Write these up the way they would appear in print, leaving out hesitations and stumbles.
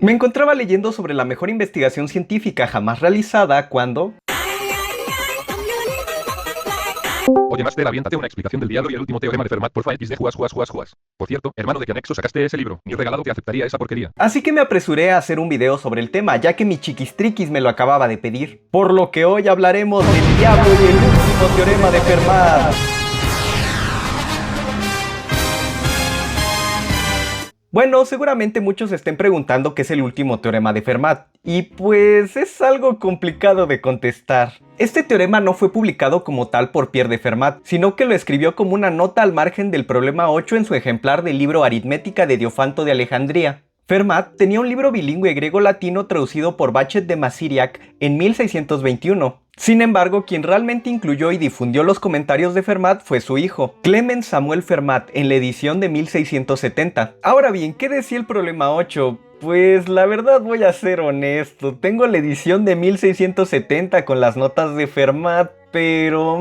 Me encontraba leyendo sobre la mejor investigación científica jamás realizada cuando... Oye, Master, aviéntate una explicación del diablo y el último teorema de Fermat, porfa, XD, juas, juas, juas, juas. Por cierto, hermano, ¿de qué anexo sacaste ese libro? Ni regalado te aceptaría esa porquería. Así que me apresuré a hacer un video sobre el tema, ya que mi chiquistriquis me lo acababa de pedir. Por lo que hoy hablaremos del diablo y el último teorema de Fermat. Bueno, seguramente muchos estén preguntando qué es el último teorema de Fermat, y pues es algo complicado de contestar. Este teorema no fue publicado como tal por Pierre de Fermat, sino que lo escribió como una nota al margen del problema 8 en su ejemplar del libro Aritmética de Diofanto de Alejandría. Fermat tenía un libro bilingüe griego-latino traducido por Bachet de Masiriac en 1621. Sin embargo, quien realmente incluyó y difundió los comentarios de Fermat fue su hijo, Clement Samuel Fermat, en la edición de 1670. Ahora bien, ¿qué decía el problema 8? Pues la verdad voy a ser honesto, tengo la edición de 1670 con las notas de Fermat, pero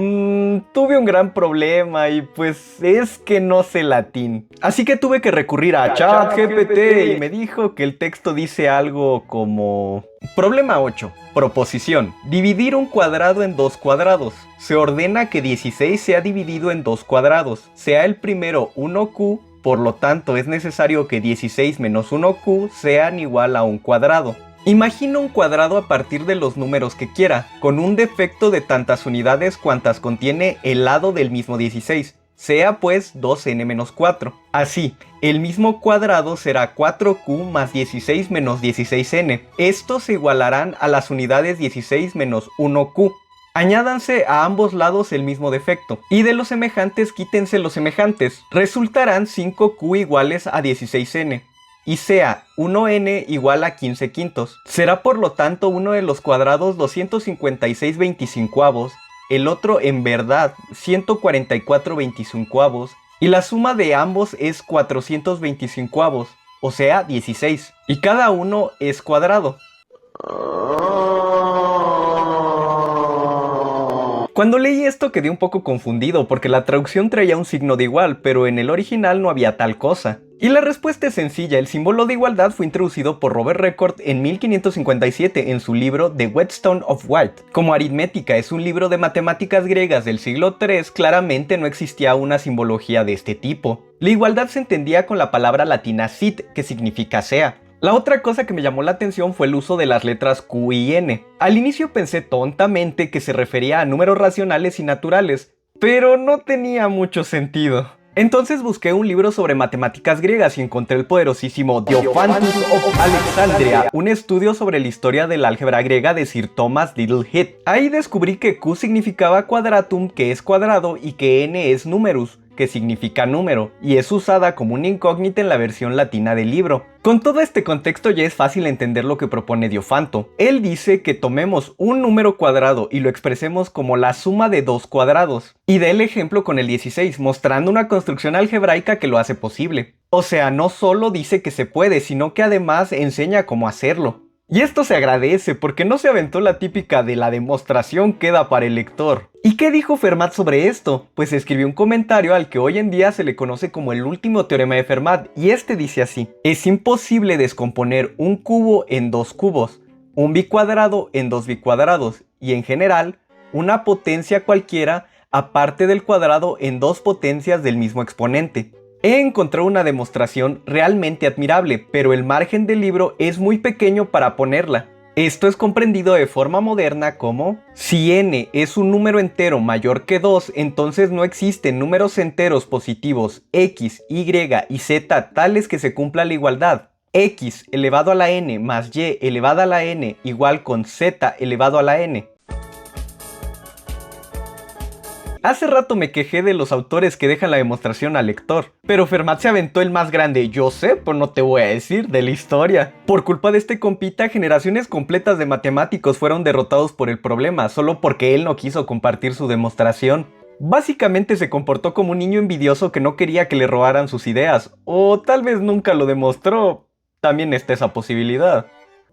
tuve un gran problema y pues es que no sé latín. Así que tuve que recurrir a ChatGPT y me dijo que el texto dice algo como... Problema 8. Proposición. Dividir un cuadrado en dos cuadrados. Se ordena que 16 sea dividido en dos cuadrados. Sea el primero 1q, por lo tanto es necesario que 16 menos 1q sean igual a un cuadrado. Imagina un cuadrado a partir de los números que quiera, con un defecto de tantas unidades cuantas contiene el lado del mismo 16. Sea pues 2n-4. Así, el mismo cuadrado será 4q más 16 menos 16n. Estos se igualarán a las unidades 16 menos 1q. Añádanse a ambos lados el mismo defecto, y de los semejantes quítense los semejantes. Resultarán 5q iguales a 16n. Y sea 1n igual a 15 quintos. Será por lo tanto uno de los cuadrados 256 25avos, el otro en verdad 144 25avos, y la suma de ambos es 425avos, o sea 16, y cada uno es cuadrado. Cuando leí esto quedé un poco confundido porque la traducción traía un signo de igual, pero en el original no había tal cosa. Y la respuesta es sencilla, el símbolo de igualdad fue introducido por Robert Record en 1557 en su libro The Whetstone of White. Como Aritmética es un libro de matemáticas griegas del siglo III, claramente no existía una simbología de este tipo. La igualdad se entendía con la palabra latina sit, que significa sea. La otra cosa que me llamó la atención fue el uso de las letras Q y N. Al inicio pensé tontamente que se refería a números racionales y naturales, pero no tenía mucho sentido. Entonces busqué un libro sobre matemáticas griegas y encontré el poderosísimo Diophantus of Alexandria, un estudio sobre la historia del álgebra griega de Sir Thomas Littlehead. Ahí descubrí que Q significaba quadratum, que es cuadrado, y que N es numerus, que significa número, y es usada como una incógnita en la versión latina del libro. Con todo este contexto ya es fácil entender lo que propone Diofanto. Él dice que tomemos un número cuadrado y lo expresemos como la suma de dos cuadrados, y da el ejemplo con el 16, mostrando una construcción algebraica que lo hace posible. O sea, no solo dice que se puede, sino que además enseña cómo hacerlo. Y esto se agradece porque no se aventó la típica de la demostración queda para el lector. ¿Y qué dijo Fermat sobre esto? Pues escribió un comentario al que hoy en día se le conoce como el último teorema de Fermat, y este dice así: es imposible descomponer un cubo en dos cubos, un bicuadrado en dos bicuadrados, y en general, una potencia cualquiera aparte del cuadrado en dos potencias del mismo exponente. He encontrado una demostración realmente admirable, pero el margen del libro es muy pequeño para ponerla. Esto es comprendido de forma moderna como: si n es un número entero mayor que 2, entonces no existen números enteros positivos x, y y z tales que se cumpla la igualdad. X elevado a la n más y elevado a la n igual con z elevado a la n. Hace rato me quejé de los autores que dejan la demostración al lector, pero Fermat se aventó el más grande, yo sé, pues no te voy a decir, de la historia. Por culpa de este compita, generaciones completas de matemáticos fueron derrotados por el problema, solo porque él no quiso compartir su demostración. Básicamente se comportó como un niño envidioso que no quería que le robaran sus ideas, o tal vez nunca lo demostró, también está esa posibilidad.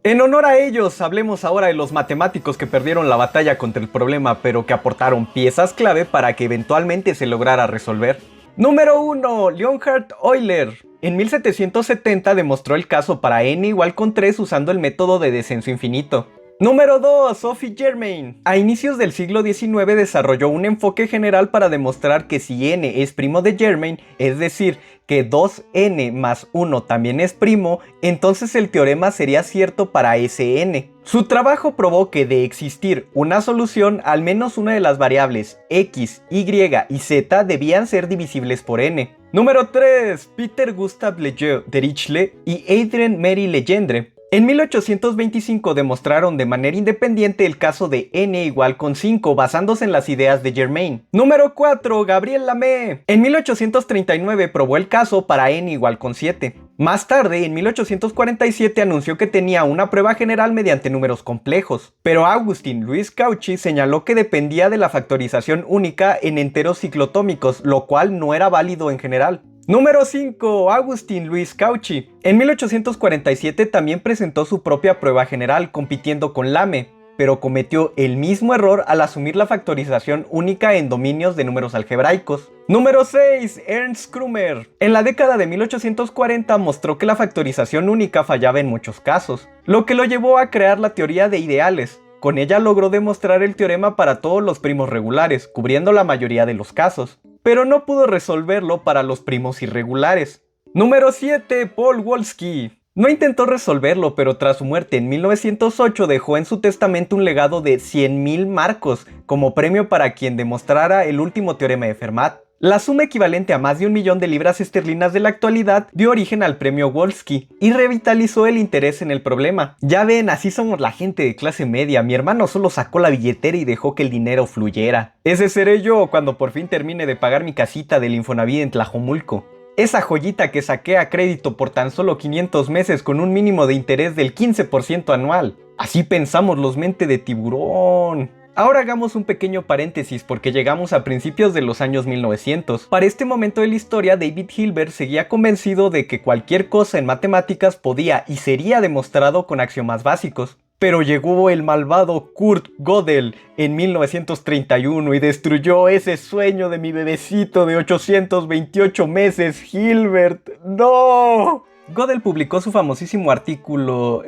En honor a ellos, hablemos ahora de los matemáticos que perdieron la batalla contra el problema, pero que aportaron piezas clave para que eventualmente se lograra resolver. Número 1. Leonhard Euler. En 1770 demostró el caso para n igual con 3 usando el método de descenso infinito. Número 2. Sophie Germain. A inicios del siglo XIX desarrolló un enfoque general para demostrar que si n es primo de Germain, es decir, que 2n más 1 también es primo, entonces el teorema sería cierto para ese n. Su trabajo probó que de existir una solución, al menos una de las variables x, y y z debían ser divisibles por n. Número 3. Peter Gustav Lejeune Dirichlet y Adrien Marie Legendre. En 1825 demostraron de manera independiente el caso de n igual con 5 basándose en las ideas de Germain. Número 4. Gabriel Lamé. En 1839 probó el caso para n igual con 7. Más tarde, en 1847 anunció que tenía una prueba general mediante números complejos, pero Augustin-Louis Cauchy señaló que dependía de la factorización única en enteros ciclotómicos, lo cual no era válido en general. Número 5. Augustin-Louis Cauchy. En 1847 también presentó su propia prueba general compitiendo con Lamé, pero cometió el mismo error al asumir la factorización única en dominios de números algebraicos. Número 6. Ernst Krummer. En la década de 1840 mostró que la factorización única fallaba en muchos casos, lo que lo llevó a crear la teoría de ideales. Con ella logró demostrar el teorema para todos los primos regulares, cubriendo la mayoría de los casos, pero no pudo resolverlo para los primos irregulares. Número 7. Paul Wolski. No intentó resolverlo, pero tras su muerte en 1908 dejó en su testamento un legado de 100.000 marcos como premio para quien demostrara el último teorema de Fermat. La suma equivalente a más de 1.000.000 de libras esterlinas de la actualidad dio origen al premio Wolski y revitalizó el interés en el problema. Ya ven, así somos la gente de clase media. Mi hermano solo sacó la billetera y dejó que el dinero fluyera. Ese seré yo cuando por fin termine de pagar mi casita del Infonavit en Tlajomulco. Esa joyita que saqué a crédito por tan solo 500 meses con un mínimo de interés del 15% anual. Así pensamos los mente de tiburón. Ahora hagamos un pequeño paréntesis porque llegamos a principios de los años 1900. Para este momento de la historia, David Hilbert seguía convencido de que cualquier cosa en matemáticas podía y sería demostrado con axiomas básicos. Pero llegó el malvado Kurt Gödel en 1931 y destruyó ese sueño de mi bebecito de 828 meses, Hilbert. ¡No! Gödel publicó su famosísimo artículo...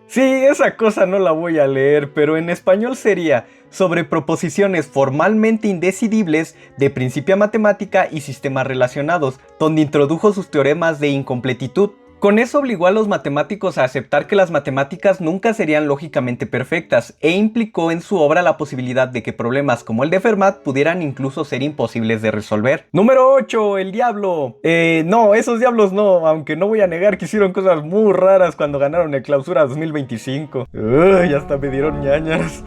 Sí, esa cosa no la voy a leer, pero en español sería sobre proposiciones formalmente indecidibles de principia matemática y sistemas relacionados, donde introdujo sus teoremas de incompletitud. Con eso obligó a los matemáticos a aceptar que las matemáticas nunca serían lógicamente perfectas e implicó en su obra la posibilidad de que problemas como el de Fermat pudieran incluso ser imposibles de resolver. Número 8. El diablo. No, esos diablos no, aunque no voy a negar que hicieron cosas muy raras cuando ganaron el Clausura 2025. Uy, hasta me dieron ñañas.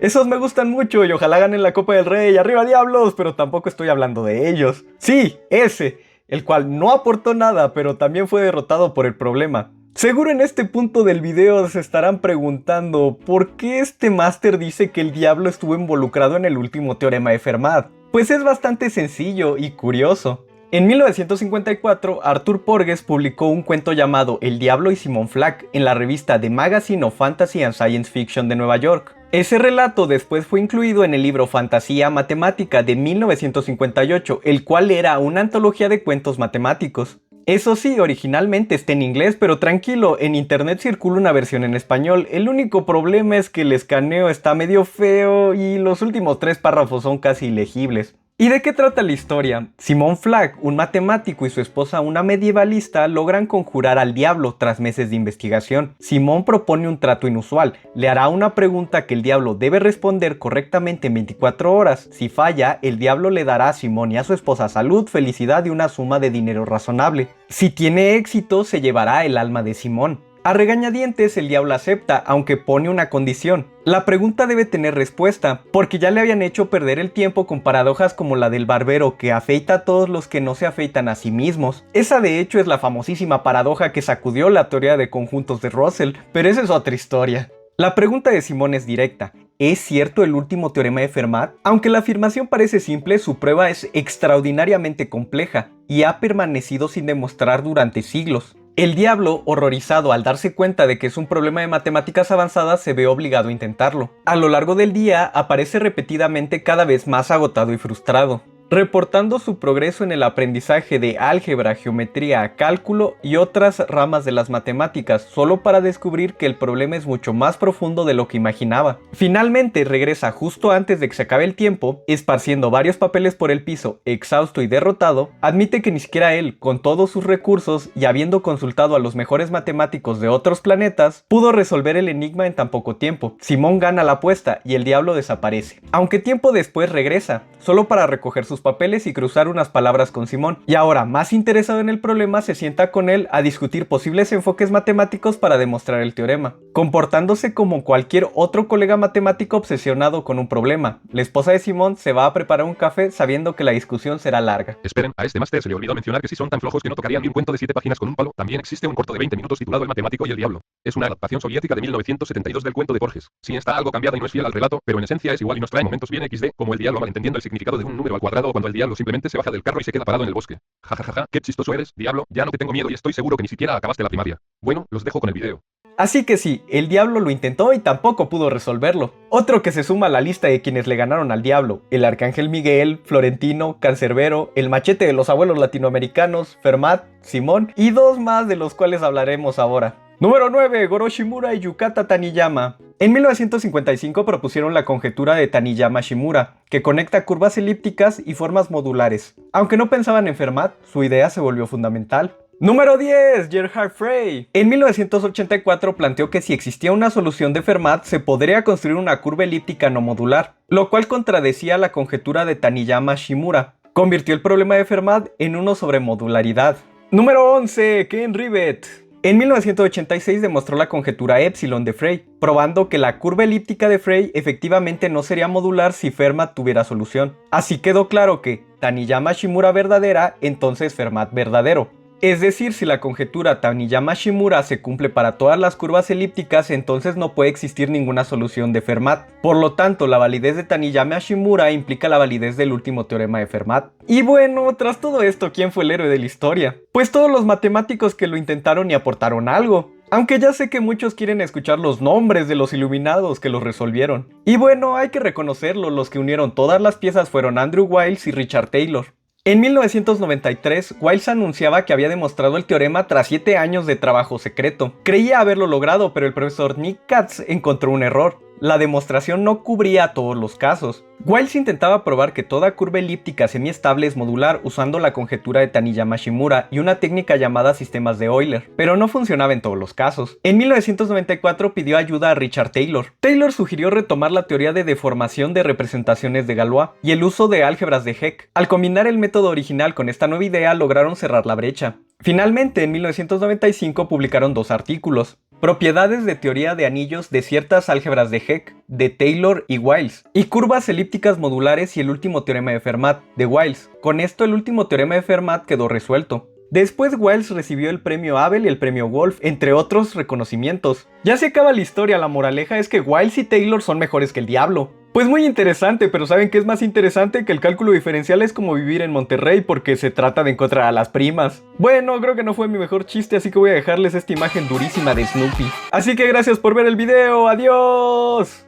Esos me gustan mucho y ojalá ganen la Copa del Rey. ¡Arriba diablos! Pero tampoco estoy hablando de ellos. Sí, ese. El cual no aportó nada, pero también fue derrotado por el problema. Seguro en este punto del video se estarán preguntando ¿por qué este máster dice que el diablo estuvo involucrado en el último teorema de Fermat? Pues es bastante sencillo y curioso. En 1954, Arthur Porges publicó un cuento llamado El Diablo y Simon Flack en la revista The Magazine of Fantasy and Science Fiction de Nueva York. Ese relato después fue incluido en el libro Fantasía Matemática de 1958, el cual era una antología de cuentos matemáticos. Eso sí, originalmente está en inglés, pero tranquilo, en internet circula una versión en español. El único problema es que el escaneo está medio feo y los últimos 3 párrafos son casi ilegibles. ¿Y de qué trata la historia? Simon Flack, un matemático, y su esposa, una medievalista, logran conjurar al diablo tras meses de investigación. Simon propone un trato inusual. Le hará una pregunta que el diablo debe responder correctamente en 24 horas. Si falla, el diablo le dará a Simon y a su esposa salud, felicidad y una suma de dinero razonable. Si tiene éxito, se llevará el alma de Simon. A regañadientes el diablo acepta, aunque pone una condición. La pregunta debe tener respuesta, porque ya le habían hecho perder el tiempo con paradojas como la del barbero que afeita a todos los que no se afeitan a sí mismos. Esa de hecho es la famosísima paradoja que sacudió la teoría de conjuntos de Russell, pero esa es otra historia. La pregunta de Simon es directa. ¿Es cierto el último teorema de Fermat? Aunque la afirmación parece simple, su prueba es extraordinariamente compleja y ha permanecido sin demostrar durante siglos. El diablo, horrorizado al darse cuenta de que es un problema de matemáticas avanzadas, se ve obligado a intentarlo. A lo largo del día, aparece repetidamente cada vez más agotado y frustrado. reportando su progreso en el aprendizaje de álgebra, geometría, cálculo y otras ramas de las matemáticas, solo para descubrir que el problema es mucho más profundo de lo que imaginaba. Finalmente regresa justo antes de que se acabe el tiempo, esparciendo varios papeles por el piso, exhausto y derrotado, admite que ni siquiera él, con todos sus recursos y habiendo consultado a los mejores matemáticos de otros planetas, pudo resolver el enigma en tan poco tiempo. Simón gana la apuesta y el diablo desaparece. Aunque tiempo después regresa, solo para recoger sus papeles y cruzar unas palabras con Simón. Y ahora, más interesado en el problema, se sienta con él a discutir posibles enfoques matemáticos para demostrar el teorema, comportándose como cualquier otro colega matemático obsesionado con un problema. La esposa de Simón se va a preparar un café sabiendo que la discusión será larga. Esperen, a este máster se le olvidó mencionar que si son tan flojos que no tocarían ni un cuento de 7 páginas con un palo, también existe un corto de 20 minutos titulado El matemático y el diablo. Es una adaptación soviética de 1972 del cuento de Borges. Sí está algo cambiada y no es fiel al relato, pero en esencia es igual y nos trae momentos bien XD, como el diablo malentendiendo el significado de un número al cuadrado o cuando el diablo simplemente se baja del carro y se queda parado en el bosque. Jajajaja, qué chistoso eres, diablo, ya no te tengo miedo y estoy seguro que ni siquiera acabaste la primaria. Bueno, los dejo con el video. Así que sí, el diablo lo intentó y tampoco pudo resolverlo. Otro que se suma a la lista de quienes le ganaron al diablo: el arcángel Miguel, Florentino, Cancerbero, el machete de los abuelos latinoamericanos, Fermat, Simón y dos más de los cuales hablaremos ahora. Número 9. Goro Shimura y Yukata Taniyama. En 1955 propusieron la conjetura de Taniyama-Shimura, que conecta curvas elípticas y formas modulares. Aunque no pensaban en Fermat, su idea se volvió fundamental. Número 10. Gerhard Frey. En 1984 planteó que si existía una solución de Fermat se podría construir una curva elíptica no modular, lo cual contradecía la conjetura de Taniyama-Shimura. Convirtió el problema de Fermat en uno sobre modularidad. Número 11. Ken Rivett. En 1986 demostró la conjetura epsilon de Frey, probando que la curva elíptica de Frey efectivamente no sería modular si Fermat tuviera solución. Así quedó claro que Taniyama-Shimura verdadera, entonces Fermat verdadero. Es decir, si la conjetura Taniyama-Shimura se cumple para todas las curvas elípticas, entonces no puede existir ninguna solución de Fermat. Por lo tanto, la validez de Taniyama-Shimura implica la validez del último teorema de Fermat. Y bueno, tras todo esto, ¿quién fue el héroe de la historia? Pues todos los matemáticos que lo intentaron y aportaron algo. Aunque ya sé que muchos quieren escuchar los nombres de los iluminados que los resolvieron. Y bueno, hay que reconocerlo, los que unieron todas las piezas fueron Andrew Wiles y Richard Taylor. En 1993, Wiles anunciaba que había demostrado el teorema tras 7 años de trabajo secreto. Creía haberlo logrado, pero el profesor Nick Katz encontró un error. La demostración no cubría todos los casos. Wiles intentaba probar que toda curva elíptica semiestable es modular usando la conjetura de Taniyama-Shimura y una técnica llamada sistemas de Euler, pero no funcionaba en todos los casos. En 1994 pidió ayuda a Richard Taylor. Taylor sugirió retomar la teoría de deformación de representaciones de Galois y el uso de álgebras de Heck. Al combinar el método original con esta nueva idea, lograron cerrar la brecha. Finalmente, en 1995 publicaron 2 artículos: Propiedades de teoría de anillos de ciertas álgebras de Heck, de Taylor y Wiles, y curvas elípticas modulares y el último teorema de Fermat, de Wiles. Con esto el último teorema de Fermat quedó resuelto. Después Wiles recibió el premio Abel y el premio Wolf, entre otros reconocimientos. Ya se acaba la historia, la moraleja es que Wiles y Taylor son mejores que el diablo. Pues muy interesante, pero ¿saben qué es más interesante? Que el cálculo diferencial es como vivir en Monterrey porque se trata de encontrar a las primas. Bueno, creo que no fue mi mejor chiste, así que voy a dejarles esta imagen durísima de Snoopy. Así que gracias por ver el video, ¡adiós!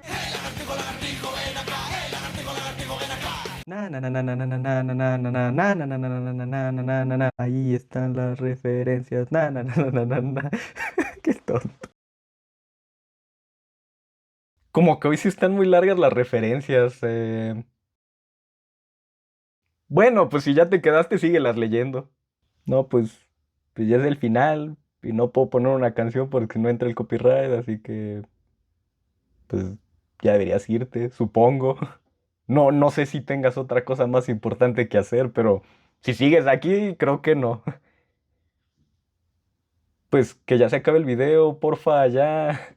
Ahí están las referencias. Qué tonto. Como que hoy sí están muy largas las referencias. Bueno, pues si ya te quedaste, síguelas leyendo. No, pues ya es el final y no puedo poner una canción porque no entra el copyright, así que pues ya deberías irte, supongo. No sé si tengas otra cosa más importante que hacer, pero si sigues aquí, creo que no. Pues que ya se acabe el video, porfa, ya.